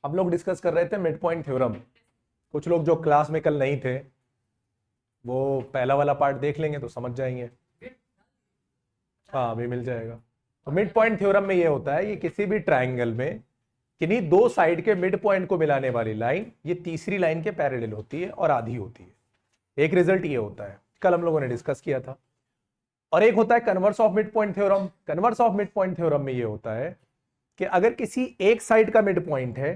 हम लोग डिस्कस कर रहे थे मिड पॉइंट थ्योरम। कुछ लोग जो क्लास में कल नहीं थे वो पहला वाला पार्ट देख लेंगे तो समझ जाएंगे। हाँ अभी मिल जाएगा। तो मिड पॉइंट थ्योरम में ये होता है, ये किसी भी ट्राइंगल में किन्हीं दो साइड के मिड पॉइंट को मिलाने वाली लाइन ये तीसरी लाइन के पैरेलल होती है और आधी होती है। एक रिजल्ट ये होता है, कल हम लोगों ने डिस्कस किया था। और एक होता है converse of mid point theorem. Converse of mid point theorem में ये होता है कि अगर किसी एक साइड का मिड पॉइंट है,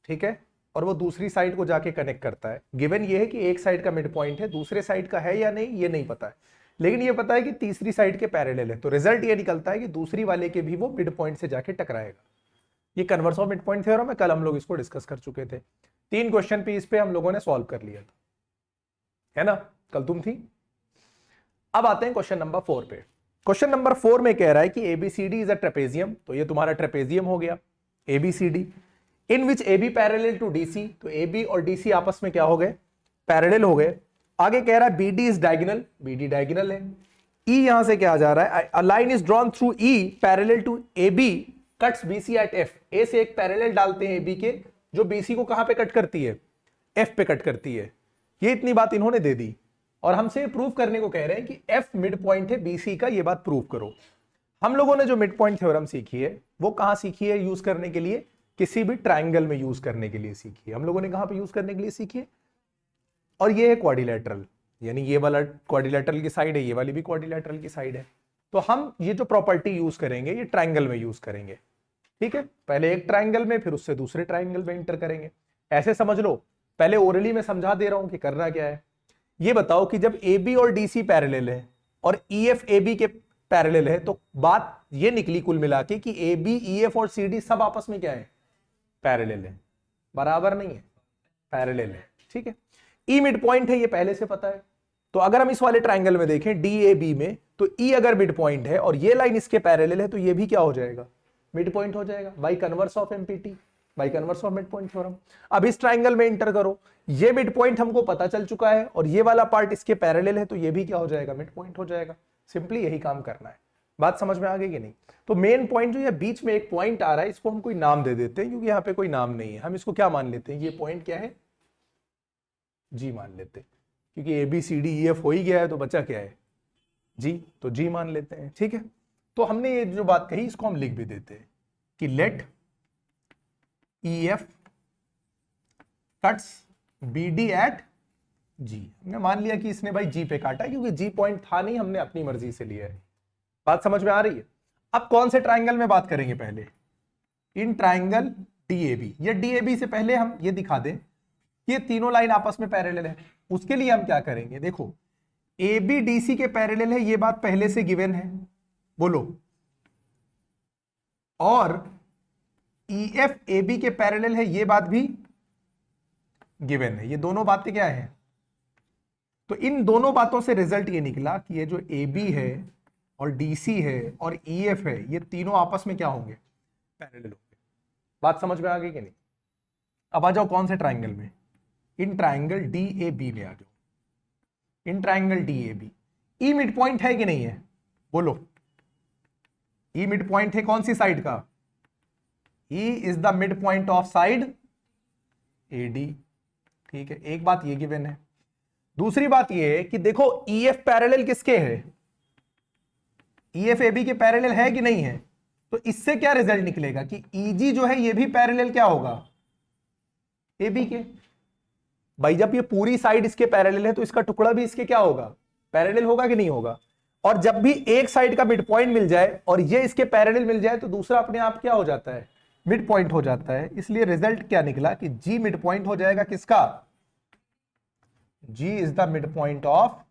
ठीक है, और वो दूसरी साइड को जाके कनेक्ट करता है, गिवन ये है कि एक साइड का मिड पॉइंट है, दूसरे साइड का है या नहीं ये नहीं पता है, लेकिन ये पता है कि तीसरी साइड के पैरेलल है, तो रिजल्ट ये निकलता है कि दूसरी वाले के भी वो मिड पॉइंट से जाके टकराएगा। ये converse of mid point theorem है, कल हम लोग इसको डिस्कस कर चुके थे। 3 क्वेश्चन पीस पे हम लोगों ने सॉल्व कर लिया था, है ना, कल तुम थी। अब आते हैं क्वेश्चन नंबर 4 पे। क्वेश्चन नंबर 4 में कह रहा है कि एबीसीडी इज अ ट्रेपेजियम, तो ये तुम्हारा ट्रेपेजियम हो गया ABCD, in which AB parallel to DC, तो AB और DC आपस में क्या हो गए, पैरेलल हो गए। आगे कह रहा है BD is diagonal, BD diagonal है। E यहां से क्या जा रहा है, a line is drawn through E parallel to AB cuts BC at F, A से एक पैरेलल डालते हैं AB के जो BC को कहां पे कट करती है, F पे कट करती है। ये इतनी बात इन्होंने दे दी और हमसे प्रूव करने को कह रहे हैं कि F मिड पॉइंट है BC का, ये बात प्रूव करो। हम लोगों ने जो मिड पॉइंट थ्योरम सीखी है वो कहां सीखी है यूज करने के लिए, किसी भी ट्राइंगल में यूज करने के लिए सीखी है। हम लोगों ने कहां पे यूज करने के लिए सीखी है, और ये है क्वाड्रिलेटरल, यानी ये वाला क्वाड्रिलेटरल की साइड है, ये वाली भी क्वाड्रिलेटरल की साइड है। तो हम ये जो प्रॉपर्टी यूज करेंगे ये ट्राइंगल में यूज करेंगे, ठीक है। पहले एक ट्राइंगल में फिर उससे दूसरे ट्राइंगल में इंटर करेंगे, ऐसे समझ लो। पहले ओरली में समझा दे रहा हूं कि करना क्या है। ये बताओ कि जब AB और DC पैरेलल है और EF AB के पैरेलल है, तो बात ये निकली कुल मिला के कि AB EF और CD सब आपस में क्या है, पैरेलल है, बराबर नहीं है, पैरेलल है, ठीक है। E मिड पॉइंट है, ये पहले से पता है। तो अगर हम इस वाले ट्राइंगल में देखें DAB में, तो E अगर मिड पॉइंट है और ये लाइन इसके पैरेलल है, तो ये भी क्या हो जाएगा, मिड पॉइंट हो जाएगा by converse of MPT, by converse of mid point theorem. अब इस ट्राइंगल में इंटर करो, ये मिड पॉइंट हमको पता चल चुका है और ये वाला पार्ट इसके पैरेलल है, तो ये भी क्या हो जाएगा, मिड पॉइंट हो जाएगा। सिंपली यही काम करना है। बात समझ में आ गई कि नहीं। तो मेन पॉइंट जो है, बीच में एक पॉइंट आ रहा है, इसको हम कोई नाम दे देते हैं, क्योंकि यहाँ पे कोई नाम नहीं है। हम इसको क्या मान लेते हैं, ये पॉइंट क्या है, G मान लेते हैं, क्योंकि ABCDEF हो ही गया है, तो बचा क्या है, G, तो G मान लेते हैं, ठीक है। तो हमने ये जो बात कही इसको हम लिख भी देते हैं कि let EF cuts BD at G। हमने मान लिया कि इसने भाई G पे काटा है, क्योंकि G पॉइंट था नहीं, हमने अपनी मर्जी से लिया है। बात समझ में आ रही है। अब कौन से ट्राइंगल में बात करेंगे, पहले इन ट्राइंगल DAB। या DAB से पहले हम ये दिखा दें कि ये तीनों लाइन आपस में पैरेलल है। उसके लिए हम क्या करेंगे, देखो AB DC के पैरेलल है, ये बात पहले से गिवन है, बोलो, और EF AB के पैरेलल है, ये बात भी गिवन है। ये दोनों बातें क्या है, तो इन दोनों बातों से रिजल्ट ये निकला कि ये जो AB है और DC है और EF है, ये तीनों आपस में क्या होंगे, पैरेलल होंगे। बात समझ में आ गई कि नहीं। अब आ जाओ कौन से ट्राइंगल में, इन ट्राइंगल DAB में आ जाओ। In triangle DAB E mid point है कि नहीं है, बोलो। E मिड पॉइंट है कौन सी साइड का, E is the mid point of side AD, ठीक है। एक बात ये गिवन है। दूसरी बात ये है कि देखो EF पैरेलल किसके है, EF AB के पैरेलल है कि नहीं है। तो इससे क्या रिजल्ट निकलेगा कि EG जो है ये भी पैरेलल क्या होगा, AB के। भाई जब ये पूरी साइड इसके पैरेलल है, तो इसका टुकड़ा भी इसके क्या होगा, पैरेलल होगा कि नहीं होगा। और जब भी एक साइड का मिड पॉइंट मिल जाए और ये इसके पैरेलल मिल जाए, तो दूसरा अपने आप क्या हो जाता है, मिड पॉइंट हो जाता है। इसलिए रिजल्ट क्या निकला कि G मिड पॉइंट हो जाएगा किसका, G is the mid point of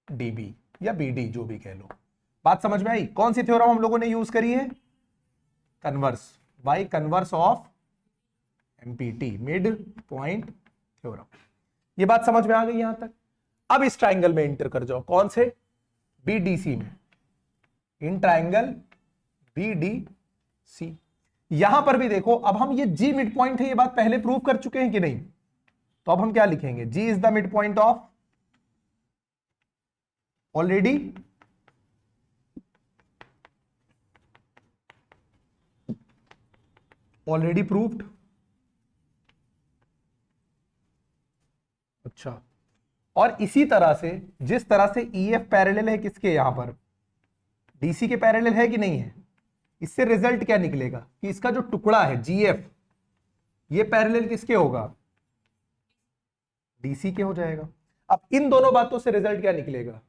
DB या BD, जो भी कह लो। बात समझ में आई। कौन सी थ्योरम हम लोगों ने यूज करी है, converse, by converse of MPT, mid point theorem. ये बात समझ में आ गई यहां तक। अब इस ट्राइंगल में इंटर कर जाओ, कौन से, BDC में। इन ट्राइंगल BDC, यहां पर भी देखो, अब हम ये G मिड पॉइंट है, ये बात पहले प्रूव कर चुके हैं कि नहीं। तो अब हम क्या लिखेंगे, G is the mid point of already already proved. अच्छा, और इसी तरह से जिस तरह से EF पैरेलल है किसके, यहां पर DC के पैरेलल है कि नहीं है, इससे रिजल्ट क्या निकलेगा कि इसका जो टुकड़ा है GF, ये पैरेलल किसके होगा, DC के हो जाएगा। अब इन दोनों बातों से रिजल्ट क्या निकलेगा,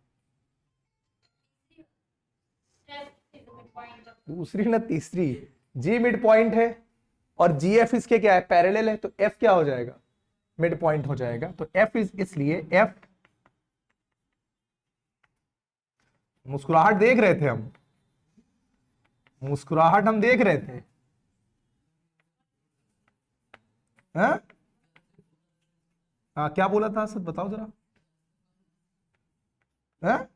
दूसरी ना तीसरी, G मिड पॉइंट है और GF इसके क्या है, पैरेलल है, तो F क्या हो जाएगा, मिड पॉइंट हो जाएगा। तो F इसलिए F, मुस्कुराहट देख रहे थे हम, मुस्कुराहट हम देख रहे थे, हाँ हाँ, क्या बोला था सर, बताओ जरा, हाँ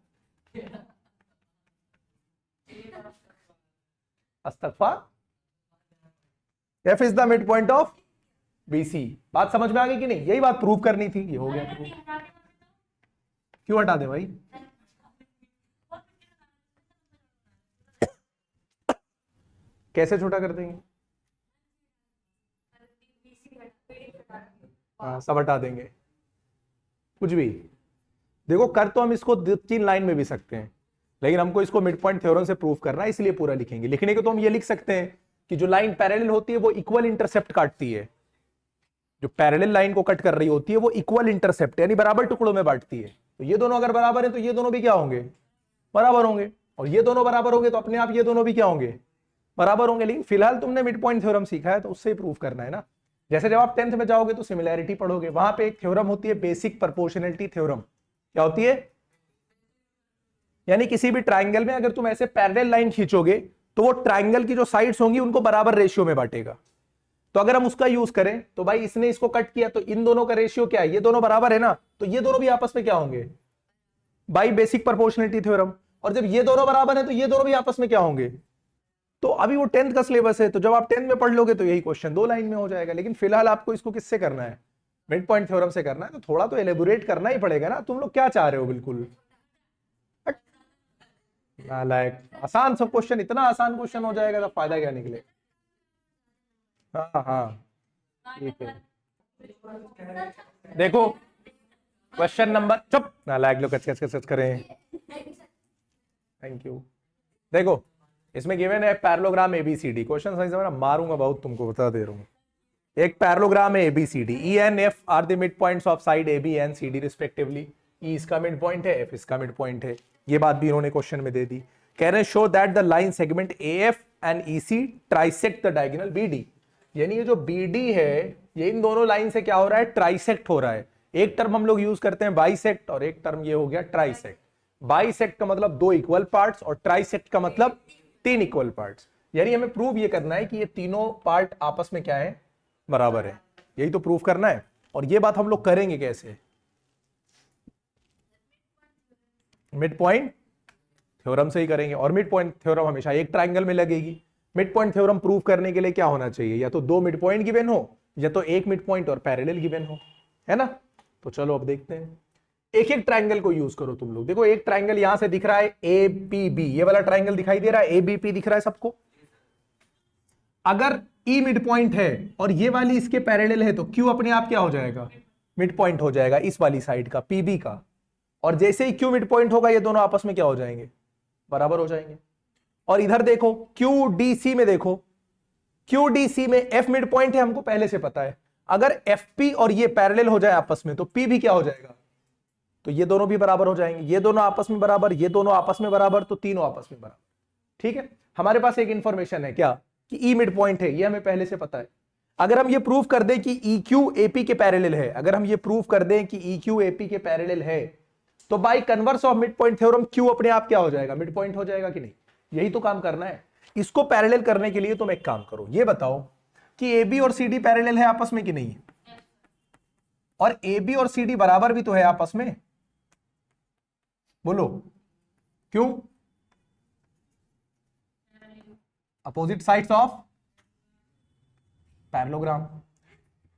अस्तगफार, F is the mid point of BC। बात समझ में आ गई कि नहीं, यही बात प्रूव करनी थी, ये हो गया प्रूव। क्यों हटा दे भाई, कैसे छोटा कर देंगे, हाँ सब हटा देंगे, कुछ भी। देखो कर तो हम इसको 3 लाइन में भी सकते हैं, लेकिन हमको इसको मिड पॉइंट थ्योरम से प्रूव करना है, इसलिए पूरा लिखेंगे। लिखने को तो हम ये लिख सकते हैं कि जो लाइन पैरेलल होती है वो इक्वल इंटरसेप्ट काटती है, जो पैरेलल लाइन को कट कर रही होती है वो इक्वल इंटरसेप्ट यानी बराबर टुकड़ों में बांटती है। तो ये दोनों अगर बराबर है तो ये दोनों भी क्या होंगे, बराबर होंगे, और ये दोनों बराबर होंगे तो अपने आप ये दोनों भी क्या होंगे, बराबर होंगे। लेकिन फिलहाल तुमने मिड पॉइंट थ्योरम सीखा है तो उससे ही प्रूव करना है ना। जैसे जब आप 10th में जाओगे तो सिमिलैरिटी पढ़ोगे, वहां पे एक थ्योरम होती है बेसिक प्रोपोर्शनैलिटी थ्योरम। क्या होती है, यानी किसी भी ट्राइंगल में अगर तुम ऐसे पैरेलल लाइन खींचोगे तो वो ट्राइंगल की जो साइड्स होंगी उनको बराबर रेशियो में बांटेगा। तो अगर हम उसका यूज करें तो भाई इसने इसको कट किया तो इन दोनों का रेशियो क्या है, ये दोनों बराबर है ना, तो ये दोनों भी आपस में क्या होंगे, बाई बेसिक प्रोपोर्शनैलिटी थ्योरम। और जब ये दोनों बराबर है तो ये दोनों भी आपस में क्या होंगे। तो अभी वो 10th का सिलेबस है, तो जब आप 10th में पढ़ लोगे तो यही क्वेश्चन 2 लाइन में हो जाएगा। लेकिन फिलहाल आपको इसको किससे करना है, मिड पॉइंट थ्योरम से करना है, तो थोड़ा तो एलेबोरेट करना ही पड़ेगा ना। तुम लोग क्या चाह रहे हो, बिल्कुल नालायक, आसान सब क्वेश्चन, इतना आसान क्वेश्चन हो जाएगा तो फायदा क्या निकले। हाँ हाँ ठीक है, देखो क्वेश्चन नंबर, चुप नालायक लोग कच कच कच करें, थैंक यू। देखो इसमें गिवन है पैरेललोग्राम ABCD, क्वेश्चन सही समझना, मारूंगा बहुत तुमको, बता दे रहा हूं। एक पैरेललोग्राम है ABCD, E and F are the mid points of side AB and CD respectively. E इसका मिड पॉइंट है, F इसका मिड पॉइंट है, ये बात भी इन्होंने क्वेश्चन में दे दी। कह रहे हैं show that the line segment AF and EC trisect the diagonal BD, यानी ये जो BD है ये इन दोनों लाइन से क्या हो रहा है, ट्राइसेक्ट हो रहा है। एक टर्म हम लोग यूज करते हैं बाइसेक्ट और एक टर्म ये हो गया ट्राइसेक्ट। बाइसेक्ट का मतलब 2 इक्वल पार्ट्स और ट्राइसेक्ट का मतलब 3 इक्वल पार्ट्स। यानी हमें प्रूव ये करना है कि ये तीनों पार्ट आपस में क्या है, बराबर है, यही तो प्रूव करना है। और ये बात हम लोग करेंगे कैसे, मिड पॉइंट थ्योरम से ही करेंगे। और मिड पॉइंट थ्योरम हमेशा एक ट्राइंगल में लगेगी। मिड पॉइंट थ्योरम प्रूव करने के लिए क्या होना चाहिए, या तो 2 मिड पॉइंट गिवन हो या तो 1 मिड पॉइंट और पैरेलल गिवन हो, है ना। तो चलो अब देखते हैं, एक एक ट्राइंगल को यूज करो तुम लोग। देखो एक ट्राइंगल यहां से दिख रहा है APB, ये वाला ट्राइंगल दिखाई दे रहा है, ABP दिख रहा है सबको। अगर E मिड पॉइंट है और ये वाली इसके पैरेलल है तो Q अपने आप क्या हो जाएगा, मिड पॉइंट हो जाएगा इस वाली साइड का, PB का। और जैसे ही Q मिड पॉइंट होगा ये दोनों आपस में क्या हो जाएंगे, बराबर हो जाएंगे। और इधर देखो QDC में, देखो QDC में F मिड पॉइंट है, हमको पहले से पता है। अगर FP और ये पैरेलल हो जाए आपस में तो P भी क्या हो जाएगा, तो ये दोनों भी बराबर हो जाएंगे। ये दोनों आपस में बराबर, ये दोनों आपस में बराबर, तो तीनों आपस में बराबर। ठीक है, हमारे पास एक इंफॉर्मेशन है क्या, कि E मिड पॉइंट है, ये हमें पहले से पता है। अगर हम ये प्रूव कर दें कि EQ AP के पैरेलल है, अगर हम ये प्रूव कर दें कि EQ AP के पैरेलल है, तो by converse of mid point theorem Q अपने आप क्या हो जाएगा, मिड पॉइंट हो जाएगा कि नहीं। यही तो काम करना है। इसको पैरेलल करने के लिए तुम एक काम करो, ये बताओ कि AB और CD पैरेलल है आपस में कि नहीं, और AB और CD बराबर भी तो है आपस में, बोलो क्यों, अपोजिट साइड्स ऑफ पैरेललोग्राम।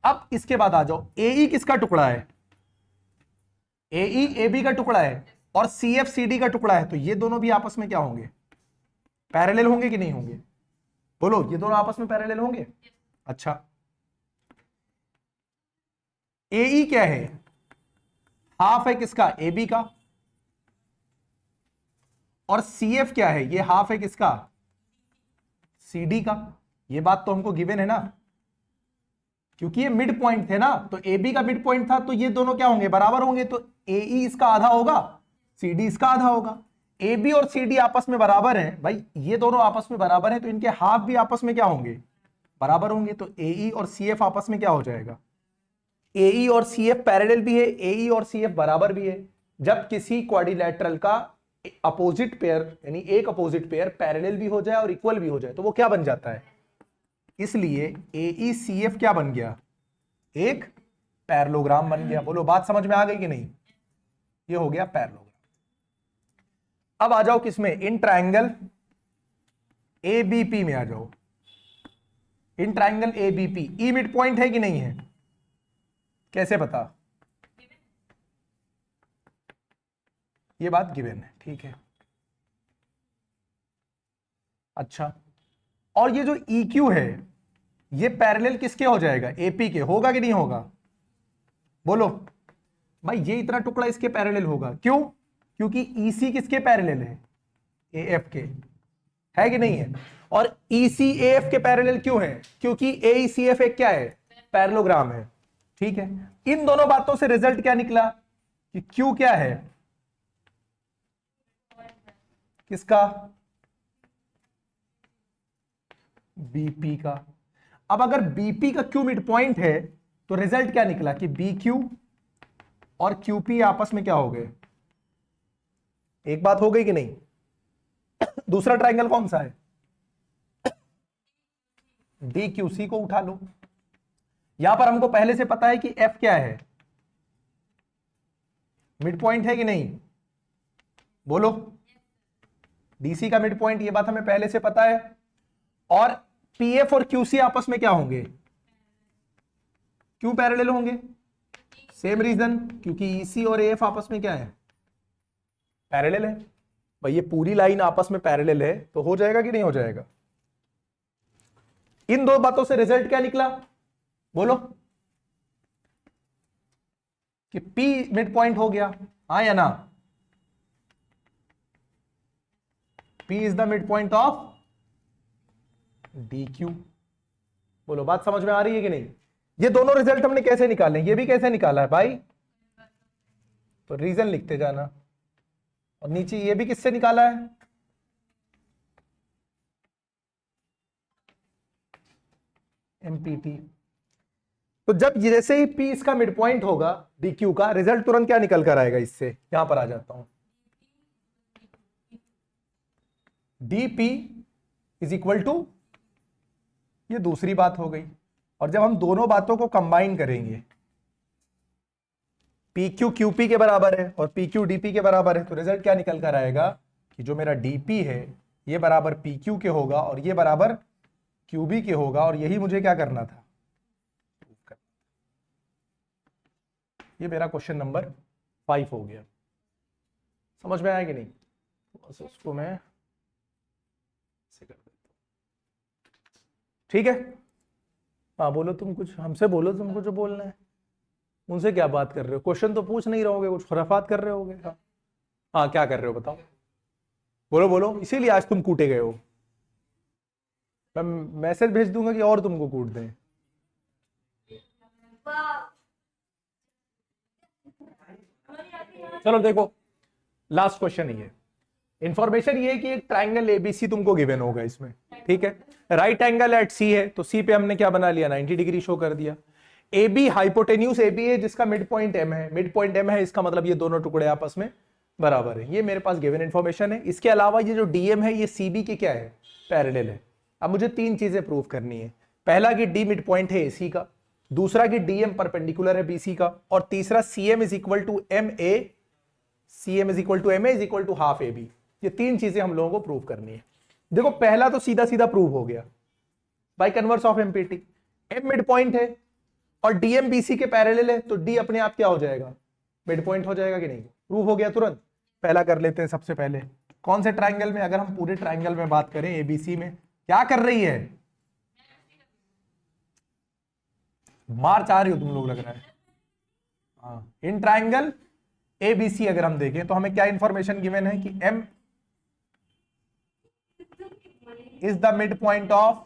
अब इसके बाद आ जाओ, AE किसका टुकड़ा है, AE AB का टुकड़ा है और CF CD का टुकड़ा है, तो ये दोनों भी आपस में क्या होंगे, पैरेलल होंगे कि नहीं होंगे, बोलो ये दोनों आपस में पैरेलल होंगे। अच्छा, AE क्या है? हाफ है किसका? AB का। और CF क्या है? ये हाफ है किसका? CD का। ये बात तो हमको गिवन है ना, क्योंकि ये मिड पॉइंट थे ना, तो AB का मिड पॉइंट था, तो ये दोनों क्या होंगे? बराबर होंगे। तो AE इसका आधा होगा, CD इसका आधा होगा। AB और CD आपस में बराबर है भाई, ये दोनों आपस में बराबर है, तो इनके हाफ भी आपस में क्या होंगे? बराबर होंगे। तो AE और CF आपस में क्या हो जाएगा? AE और CF पैरेलल भी है, AE और CF बराबर भी है। जब किसी क्वाड्रिलैटरल का अपोजिट पेयर, यानी एक अपोजिट पेयर पैरेलल भी हो जाए और इक्वल भी हो जाए, तो वो क्या बन जाता है? इसलिए AECF क्या बन गया? एक पैरेललोग्राम बन गया। बोलो बात समझ में आ गई कि नहीं? ये हो गया पैरेललोग्राम। अब आ जाओ किसमें? इन ट्रायंगल ABP में आ जाओ। In triangle ABP E mid point है कि नहीं है? कैसे पता? ये बात गिवन है, ठीक है। अच्छा, और ये जो EQ है, ये पैरेलल किसके हो जाएगा? AP के। होगा कि नहीं होगा? बोलो भाई, ये इतना टुकड़ा इसके पैरेलल होगा। क्यों? क्योंकि EC किसके पैरेलल है? AF के। है कि नहीं है? और EC AF के पैरेलल क्यों है? क्योंकि AECF एक क्या है? पैरेललोग्राम है। ठीक है, इन दोनों बातों से रिजल्ट क्या निकला? कि Q क्या है? किसका? BP का। अब अगर BP का Q मिड पॉइंट है, तो रिजल्ट क्या निकला? कि BQ और QP आपस में क्या हो गए? एक बात हो गई कि नहीं? दूसरा ट्रायंगल कौन सा है? DQC को उठा लो। यहां पर हमको पहले से पता है कि F क्या है? मिड पॉइंट है कि नहीं? बोलो। DC का मिड पॉइंट, ये बात हमें पहले से पता है। और PF और QC आपस में क्या होंगे? क्यों पैरेलल होंगे? सेम रीजन, क्योंकि EC और AF आपस में क्या है? पैरेलल है। भाई ये पूरी लाइन आपस में पैरेलल है, तो हो जाएगा कि नहीं हो जाएगा? इन दो बातों से रिजल्ट क्या निकला? बोलो। कि P मिड पॉइंट हो गया, हाँ या ना? P is the mid point of DQ। बोलो बात समझ में आ रही है कि नहीं? ये दोनों रिजल्ट हमने कैसे निकाले? ये भी कैसे निकाला है भाई? तो रीजन लिखते जाना। और नीचे ये भी किससे निकाला है? MPT। तो जब जैसे ही P इसका मिड पॉइंट होगा DQ का, रिजल्ट तुरंत क्या निकल कर आएगा? इससे यहां पर आ जाता हूं, DP इज इक्वल टू, ये दूसरी बात हो गई। और जब हम दोनों बातों को कंबाइन करेंगे, PQ QP के बराबर है और PQ DP के बराबर है, तो रिजल्ट क्या निकल कर आएगा? कि जो मेरा DP है ये बराबर PQ के होगा और ये बराबर QB के होगा। और यही मुझे क्या करना था? ये मेरा क्वेश्चन नंबर 5 हो गया। समझ में आया कि नहीं? बस उसको मैं ऐसे कर देता हूं, ठीक है। हाँ बोलो, तुम कुछ हमसे बोलो, तुमको जो बोलना है। उनसे क्या बात कर रहे हो? क्वेश्चन तो पूछ नहीं रहोगे, कुछ खुराफात कर रहे होगे। हाँ हाँ, क्या कर रहे हो बताओ? बोलो बोलो, इसीलिए आज तुम कूटे गए हो। मैं मैसेज भेज दूंगा कि और तुमको कूट दें। चलो देखो, लास्ट क्वेश्चन ये इंफॉर्मेशन ये है कि एक ट्राइंगल ABC तुमको गिवन होगा इसमें, ठीक है। राइट एंगल एट C है, तो C पे हमने क्या बना लिया? 90 डिग्री शो कर दिया। AB हाइपोटेन्यूज AB है जिसका मिड पॉइंट M है। मिड पॉइंट M है, इसका मतलब ये दोनों टुकड़े आपस में बराबर है। ये मेरे पास गिवन इंफॉर्मेशन है। इसके अलावा ये जो DM है ये CB के क्या है? पैरेलल है। अब मुझे तीन चीजें प्रूव करनी है। पहला कि D मिड पॉइंट है AC का, दूसरा कि DM परपेंडिकुलर है BC का, और तीसरा CM is equal to MA, CM is equal to MA is equal to half AB। ये तीन चीजें हम लोगों को प्रूव करनी है। देखो पहला तो सीधा सीधा प्रूव हो गया by converse of MPT। M mid point है और DM BC के पैरेलल है, तो D अपने आप क्या हो जाएगा? मिड पॉइंट हो जाएगा कि नहीं? प्रूव हो गया तुरंत। पहला कर लेते हैं सबसे पहले। कौन से ट्राइंगल में? अगर हम पूरे ट्राइंगल में बात करें ABC में, क्या कर रही है? मार्च आ रही हो तुम लोग लग रहा है। हाँ, इन ट्राइंगल एबीसी अगर हम देखें तो हमें क्या इंफॉर्मेशन गिवन है कि M is the mid point of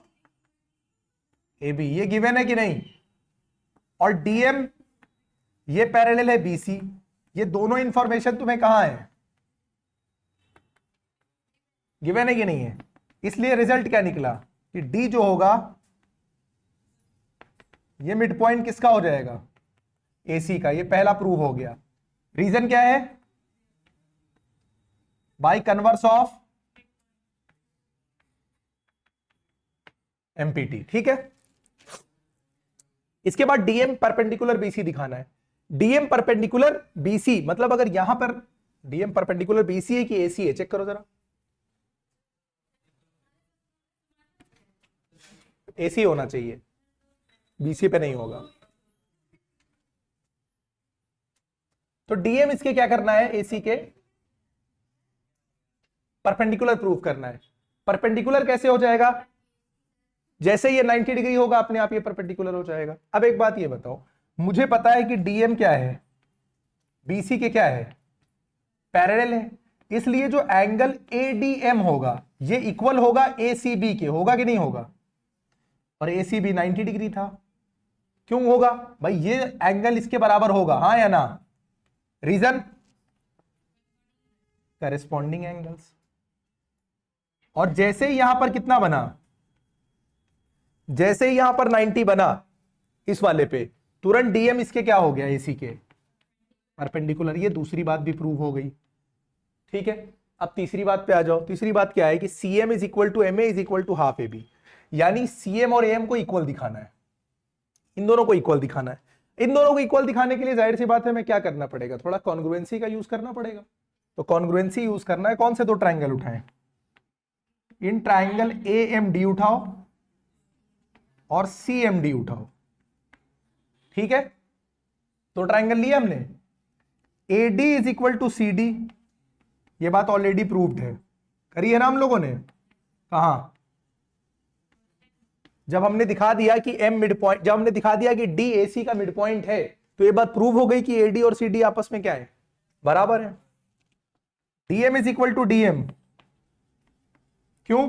A B, ये गिवन है कि नहीं। और डीएम ये पैरेलल है बीसी, ये दोनों इंफॉर्मेशन तुम्हें कहां है, गिवन है कि नहीं है। इसलिए रिजल्ट क्या निकला कि डी जो होगा ये मिड पॉइंट किसका हो जाएगा, एसी का। ये पहला प्रूव हो गया। रीजन क्या है, बाय कन्वर्स ऑफ एमपीटी। ठीक है, इसके बाद डीएम परपेंडिकुलर बीसी दिखाना है। डीएम परपेंडिकुलर बीसी मतलब अगर यहां पर डीएम परपेंडिकुलर बीसी है कि एसी है, चेक करो जरा। एसी होना चाहिए, बीसी पे नहीं होगा। तो डीएम इसके क्या करना है, एसी के परपेंडिकुलर प्रूफ करना है। परपेंडिकुलर कैसे हो जाएगा, जैसे ये 90 डिग्री होगा अपने आप ये परपेंडिकुलर हो जाएगा। अब एक बात ये बताओ, मुझे पता है कि डीएम क्या है, बीसी के क्या है, पैरेलल है। इसलिए जो एंगल एडीएम होगा ये इक्वल होगा एसीबी के, होगा कि नहीं होगा। और एसीबी 90 डिग्री था, क्यों होगा भाई, ये एंगल इसके बराबर होगा, हाँ या ना। Reason corresponding angles. और जैसे ही यहां पर कितना बना, जैसे ही यहां पर 90 बना इस वाले पे, तुरंत डीएम इसके क्या हो गया, एसी के परपेंडिकुलर। ये दूसरी बात भी प्रूव हो गई। ठीक है, अब तीसरी बात पे आ जाओ। तीसरी बात क्या है कि CM is equal to M A is equal to half A B, यानी सीएम और एम को इक्वल दिखाना है, इन दोनों को इक्वल दिखाना है। इन दोनों को इक्वल दिखाने के लिए जाहिर सी बात है हमें क्या करना पड़ेगा, थोड़ा कॉन्ग्रुएंसी का यूज करना पड़ेगा। तो कॉन्ग्रुएंसी यूज करना है। कौन से दो ट्राइंगल उठाएं, इन ट्राइंगल ए एम डी उठाओ और सी एम डी उठाओ। ठीक है, तो ट्राइंगल लिया हमने, A D is equal to C D, ये बात ऑलरेडी प्रूव्ड है, करी है ना हम लोगों ने। कहा, जब हमने दिखा दिया कि एम मिड पॉइंट, जब हमने दिखा दिया कि डी ए सी का मिड पॉइंट है, तो ये बात प्रूव हो गई कि एडी और सी डी आपस में क्या है, बराबर है। DM is equal to DM, क्यों,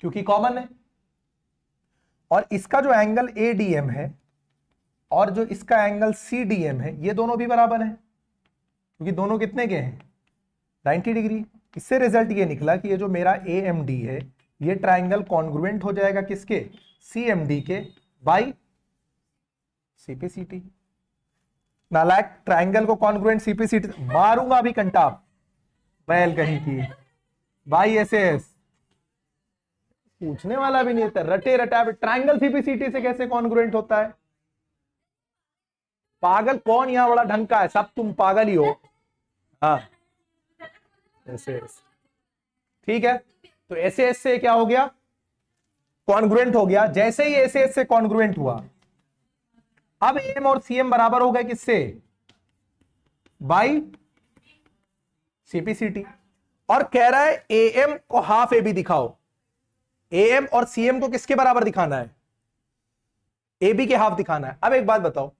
क्योंकि कॉमन है। और इसका जो एंगल एडीएम है और जो इसका एंगल सीडीएम है, ये दोनों भी बराबर है, क्योंकि दोनों कितने के हैं, 90 डिग्री। इससे रिजल्ट ये निकला कि ये जो मेरा एएमडी है ये ट्राइंगल कॉन्ग्रुएंट हो जाएगा किसके, सीएमडी के बाई सीपीसीटी। नालायक, ट्राइंगल को कॉन्ग्रुएंट सीपीसीटी, मारूंगा अभी कंटा बैल कहीं की, बाई एसएस। पूछने वाला भी नहीं था, रटे रटा ट्राइंगल सीपीसीटी से कैसे कॉन्ग्रुएंट होता है। पागल कौन यहां बड़ा ढंग का है, सब तुम पागल ही हो। हाँ एसएस, ठीक है। तो एसएस से क्या हो गया, कॉन्ग्रुएंट हो गया। जैसे ही एसएस से कॉन्ग्रुएंट हुआ, अब एम और सीएम बराबर हो गए किससे, बाई सीपीसीटी। और कह रहा है एएम को हाफ ए बी दिखाओ। एएम और सीएम को किसके बराबर दिखाना है, ए बी के हाफ दिखाना है। अब एक बात बताओ,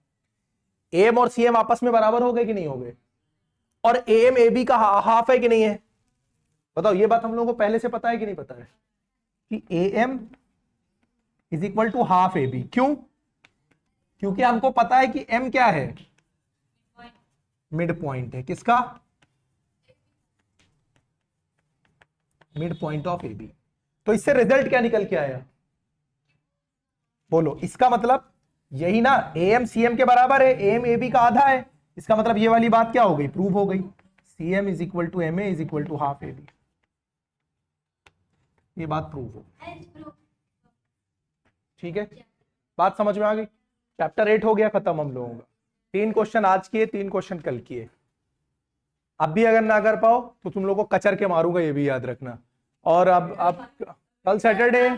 एएम और सीएम आपस में बराबर हो गए कि नहीं हो गए, और एएम ए बी का हाफ है कि नहीं है, बताओ। ये बात हम लोगों को पहले से पता है कि नहीं पता है कि AM is equal to half A B. क्यों, क्योंकि हमको पता है कि एम क्या है, मिड पॉइंट है, किसका, mid point of A B. तो इससे रिजल्ट क्या निकल के आया, बोलो। इसका मतलब यही ना, एएम सीएम के बराबर है, एएम ए बी का आधा है। इसका मतलब ये वाली बात क्या हो गई, प्रूव हो गई। CM is equal to M A is equal to half A B, ये बात प्रूव हो। ठीक है, बात समझ में आ गई। चैप्टर 8 हो गया खत्म हम लोगों का। 3 क्वेश्चन आज किए, 3 क्वेश्चन कल किए। अब भी अगर ना कर पाओ तो तुम लोगों को कचर के मारूंगा, ये भी याद रखना। और अब कल सैटरडे,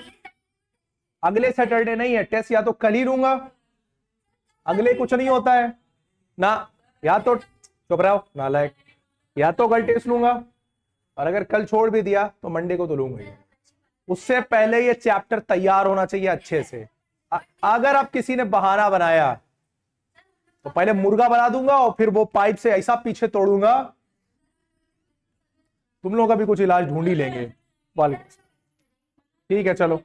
अगले सैटरडे नहीं है टेस्ट, या तो कल ही लूंगा, अगले कुछ नहीं होता है ना, या तो चुप रहो नालायक, या तो कल टेस्ट लूंगा, और अगर कल छोड़ भी दिया तो मंडे को तो लूंगा ही। उससे पहले ये चैप्टर तैयार होना चाहिए अच्छे से। अगर आप किसी ने बहाना बनाया तो पहले मुर्गा बना दूंगा और फिर वो पाइप से ऐसा पीछे तोड़ूंगा, तुम लोग का भी कुछ इलाज ढूंढ ही लेंगे। वालेकुम। ठीक है चलो।